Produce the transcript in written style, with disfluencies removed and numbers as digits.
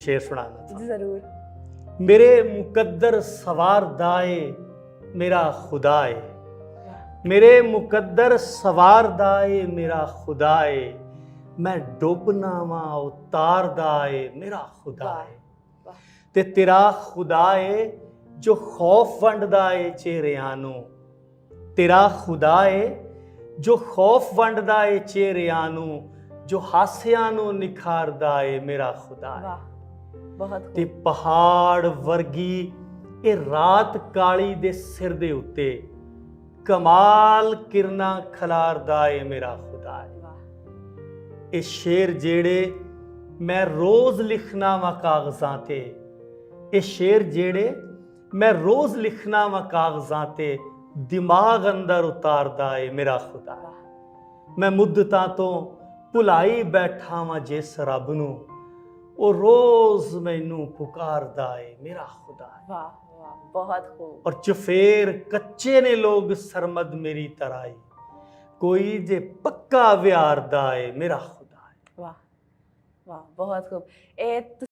शेर सुनाना था। जरूर। मेरे मुकद्दर सवार दाए मेरा खुदाए, मेरे मुकद्दर सवार दाए मेरा खुदाए, मैं डुबना वा उतार दाए मेरा खुदाए। ते तेरा खुदाए जो खौफ वंडदा ए चेहरिਆਂ ਨੂੰ, तेरा खुदाए जो खौफ वंडदा ए चेहरिਆਂ ਨੂੰ, जो हासियां ਨੂੰ निखारदा ए मेरा खुदाए। बहुत ਤੇ ਪਹਾੜ ਵਰਗੀ ਇਹ ਰਾਤ ਕਾਲੀ ਦੇ ਸਿਰ ਦੇ ਉੱਤੇ ਕਮਾਲ ਕਿਰਨਾਂ ਖਿਲਾਰਦਾ ਏ ਮੇਰਾ ਖੁਦਾ ਏ। ਇਹ ਸ਼ੇਰ ਜਿਹੜੇ ਮੈਂ ਰੋਜ਼ ਲਿਖਣਾ ਵਾ ਕਾਗਜ਼ਾਂ ਤੇ, ਇਹ ਸ਼ੇਰ ਜਿਹੜੇ ਮੈਂ ਰੋਜ਼ ਲਿਖਣਾ ਵਾ ਕਾਗਜ਼ਾਂ ਤੇ, ਦਿਮਾਗ ਅੰਦਰ ਉਤਾਰਦਾ ਏ ਮੇਰਾ ਖੁਦਾ। ਮੈਂ ਮੁੱਦਤਾਂ ਤੋਂ ਭੁਲਾਈ ਬੈਠਾ ਵਾਂ ਜਿਸ ਰੱਬ ਨੂੰ, ਉਹ ਰੋਜ਼ ਮੈਨੂੰ ਪੁਕਾਰਦਾ ਏ ਮੇਰਾ ਖੁਦਾ। वाह वाह, बहुत खूब। और चुफेर कच्चे ने लोग सरमद मेरी तराई, कोई जे पक्का व्यारदा ए मेरा खुदा। वाह वाह, बहुत खूब।